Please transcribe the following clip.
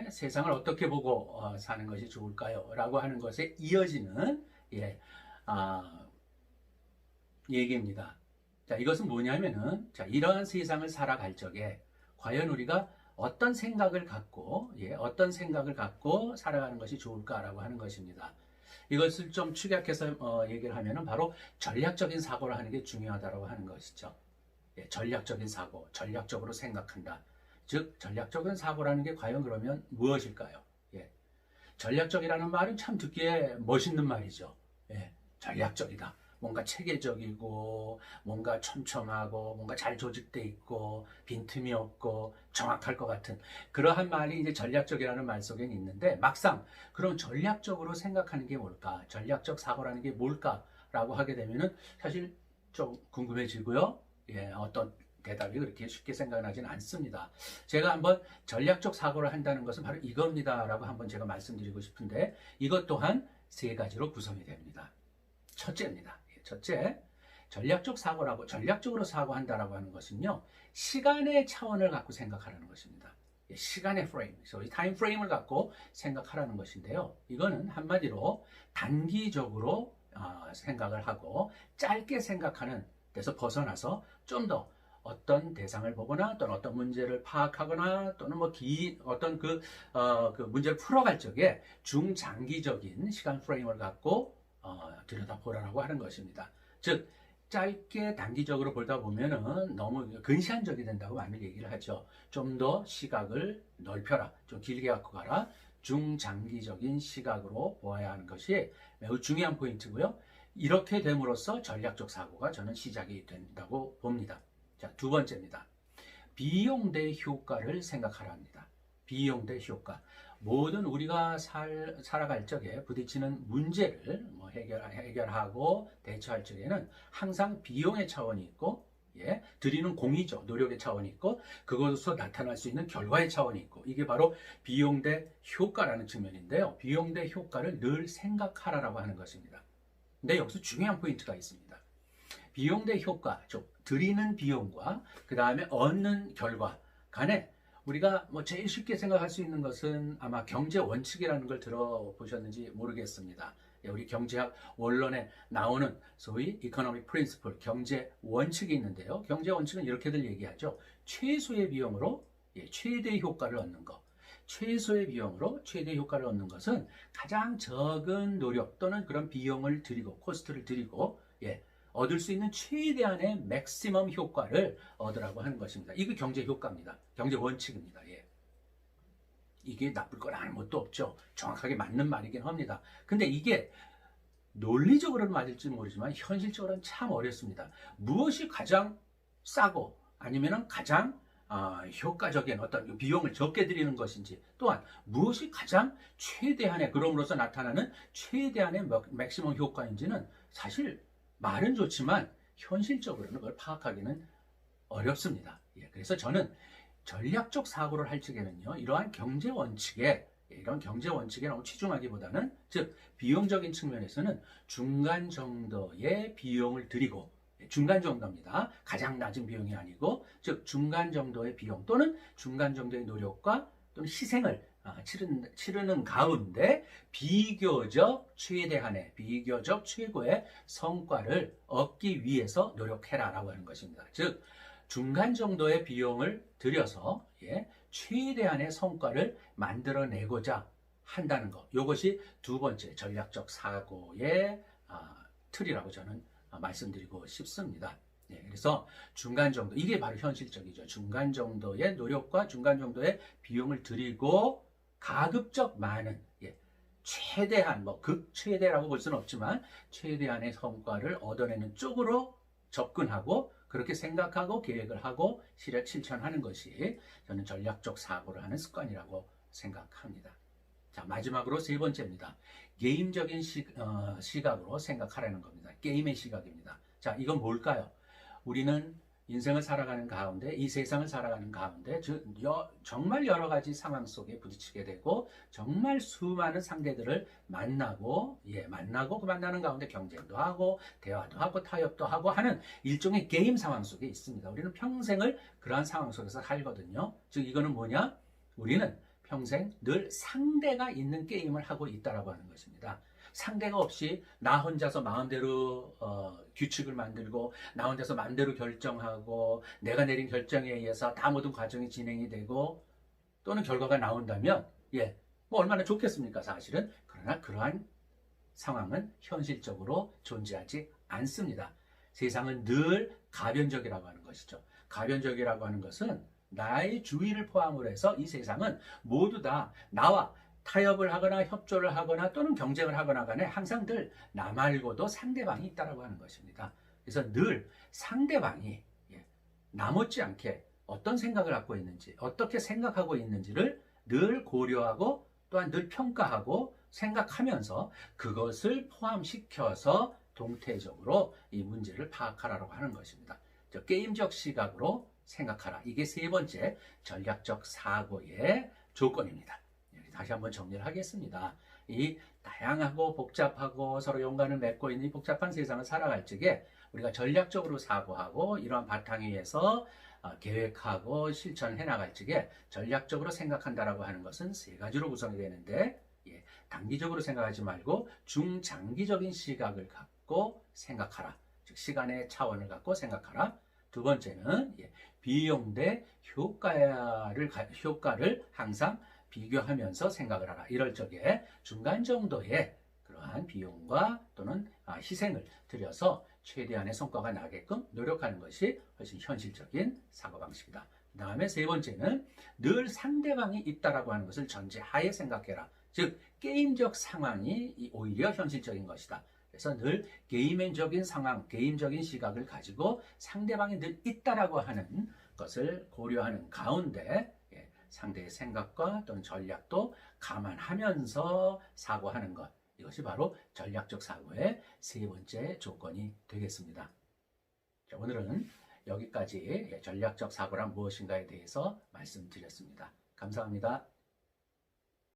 세상을 어떻게 보고 사는 것이 좋을까요? 라고 하는 것에 이어지는 아, 얘기입니다. 자, 이것은 뭐냐면은 자, 이러한 세상을 살아갈 적에 과연 우리가 어떤 생각을 갖고 살아가는 것이 좋을까라고 하는 것입니다. 이것을 좀 축약해서 얘기를 하면은 바로 전략적인 사고를 하는 게 중요하다고 하는 것이죠. 전략적인 사고, 전략적으로 생각한다. 즉, 전략적인 사고라는 게 과연 그러면 무엇일까요? 전략적이라는 말은 참 듣기에 멋있는 말이죠. 전략적이다. 뭔가 체계적이고, 뭔가 촘촘하고, 뭔가 잘 조직돼 있고, 빈틈이 없고, 정확할 것 같은 그러한 말이 이제 전략적이라는 말 속에는 있는데, 막상 그럼 전략적으로 생각하는 게 뭘까? 전략적 사고라는 게 뭘까라고 하게 되면은 사실 좀 궁금해지고요. 어떤 대답이 그렇게 쉽게 생각나지는 않습니다. 제가 한번 전략적 사고를 한다는 것은 바로 이겁니다라고 한번 제가 말씀드리고 싶은데, 이것 또한 세 가지로 구성이 됩니다. 첫째입니다. 첫째, 전략적으로 사고한다라고 하는 것은요, 시간의 차원을 갖고 생각하라는 것입니다. 시간의 프레임, 소위 타임 프레임을 갖고 생각하라는 것인데요. 이거는 한마디로 단기적으로 생각을 하고 짧게 생각하는 데서 벗어나서 좀 더 어떤 대상을 보거나 또는 어떤 문제를 파악하거나 또는 어떤 그 문제를 풀어갈 적에 중장기적인 시간 프레임을 갖고 들여다보라고 하는 것입니다. 즉, 짧게 단기적으로 보다 보면은 너무 근시안적이 된다고 많이 얘기를 하죠. 좀 더 시각을 넓혀라. 좀 길게 갖고 가라. 중장기적인 시각으로 보아야 하는 것이 매우 중요한 포인트고요. 이렇게 됨으로써 전략적 사고가 저는 시작이 된다고 봅니다. 자, 두 번째입니다. 비용 대 효과를 생각하라 합니다. 비용 대 효과. 모든 우리가 살아갈 적에 부딪히는 문제를 해결하고 대처할 적에는 항상 비용의 차원이 있고, 드리는 공이죠. 노력의 차원이 있고, 그것으로 나타날 수 있는 결과의 차원이 있고, 이게 바로 비용 대 효과라는 측면인데요. 비용 대 효과를 늘 생각하라라고 하는 것입니다. 근데 여기서 중요한 포인트가 있습니다. 비용 대 효과, 즉 드리는 비용과 그 다음에 얻는 결과 간에 우리가 제일 쉽게 생각할 수 있는 것은 아마 경제 원칙이라는 걸 들어보셨는지 모르겠습니다. 우리 경제학 원론에 나오는 소위 economic principle, 경제 원칙이 있는데요. 경제 원칙은 이렇게들 얘기하죠. 최소의 비용으로 최대의 효과를 얻는 것. 최소의 비용으로 최대 효과를 얻는 것은 가장 적은 노력 또는 그런 비용을 들이고 코스트를 들이고 얻을 수 있는 최대한의 맥시멈 효과를 얻으라고 하는 것입니다. 이게 경제 효과입니다. 경제 원칙입니다. 이게 나쁠 거나 아무 것도 없죠. 정확하게 맞는 말이긴 합니다. 근데 이게 논리적으로는 맞을지 모르지만 현실적으로는 참 어렵습니다. 무엇이 가장 싸고 아니면 가장 효과적인 어떤 비용을 적게 들이는 것인지, 또한 무엇이 가장 최대한의, 그럼으로써 나타나는 최대한의 맥시멈 효과인지는 사실 말은 좋지만 현실적으로는 그걸 파악하기는 어렵습니다. 그래서 저는 전략적 사고를 할 적에는요, 이런 경제 원칙에 너무 치중하기보다는, 즉 비용적인 측면에서는 중간 정도의 비용을 들이고, 중간 정도입니다. 가장 낮은 비용이 아니고, 즉 중간 정도의 비용 또는 중간 정도의 노력과 또는 희생을 치르는 가운데 비교적 최고의 성과를 얻기 위해서 노력해라라고 하는 것입니다. 즉 중간 정도의 비용을 들여서 최대한의 성과를 만들어내고자 한다는 것. 이것이 두 번째 전략적 사고의 틀이라고 저는 말씀드리고 싶습니다. 그래서 중간 정도, 이게 바로 현실적이죠. 중간 정도의 노력과 중간 정도의 비용을 들이고 가급적 많은, 최대한, 극최대라고 볼 수는 없지만 최대한의 성과를 얻어내는 쪽으로 접근하고 그렇게 생각하고 계획을 하고 실천하는 것이 저는 전략적 사고를 하는 습관이라고 생각합니다. 자, 마지막으로 세 번째입니다. 게임적인 시각으로 생각하라는 겁니다. 게임의 시각입니다. 자, 이건 뭘까요? 우리는 인생을 살아가는 가운데, 이 세상을 살아가는 가운데 정말 여러 가지 상황 속에 부딪히게 되고 정말 수많은 상대들을 만나고 그 만나는 가운데 경쟁도 하고 대화도 하고 타협도 하고 하는 일종의 게임 상황 속에 있습니다. 우리는 평생을 그러한 상황 속에서 살거든요. 즉 이거는 뭐냐? 우리는 평생 늘 상대가 있는 게임을 하고 있다라고 하는 것입니다. 상대가 없이 나 혼자서 마음대로 규칙을 만들고 나 혼자서 마음대로 결정하고 내가 내린 결정에 의해서 다 모든 과정이 진행이 되고 또는 결과가 나온다면 뭐 얼마나 좋겠습니까 사실은. 그러나 그러한 상황은 현실적으로 존재하지 않습니다. 세상은 늘 가변적이라고 하는 것이죠. 가변적이라고 하는 것은 나의 주의를 포함을 해서 이 세상은 모두 다 나와 타협을 하거나 협조를 하거나 또는 경쟁을 하거나 간에 항상 늘 나 말고도 상대방이 있다라고 하는 것입니다. 그래서 늘 상대방이 나 못지않게 어떤 생각을 갖고 있는지 어떻게 생각하고 있는지를 늘 고려하고 또한 늘 평가하고 생각하면서 그것을 포함시켜서 동태적으로 이 문제를 파악하라고 하는 것입니다. 게임적 시각으로 생각하라. 이게 세 번째 전략적 사고의 조건입니다. 다시 한번 정리를 하겠습니다. 이 다양하고 복잡하고 서로 연관을 맺고 있는 이 복잡한 세상을 살아갈 적에 우리가 전략적으로 사고하고 이러한 바탕에 의해서 계획하고 실천해 나갈 적에 전략적으로 생각한다라고 하는 것은 세 가지로 구성이 되는데 단기적으로 생각하지 말고 중장기적인 시각을 갖고 생각하라. 즉 시간의 차원을 갖고 생각하라. 두 번째는 비용 대 효과를 항상 비교하면서 생각을 하라. 이럴 적에 중간 정도의 그러한 비용과 또는 희생을 들여서 최대한의 성과가 나게끔 노력하는 것이 훨씬 현실적인 사고방식이다. 그 다음에 세 번째는 늘 상대방이 있다라고 하는 것을 전제하에 생각해라. 즉 게임적 상황이 오히려 현실적인 것이다. 그래서 늘 게임적인 상황, 게임적인 시각을 가지고 상대방이 늘 있다라고 하는 것을 고려하는 가운데 상대의 생각과 또는 전략도 감안하면서 사고하는 것. 이것이 바로 전략적 사고의 세 번째 조건이 되겠습니다. 자, 오늘은 여기까지 전략적 사고란 무엇인가에 대해서 말씀드렸습니다. 감사합니다.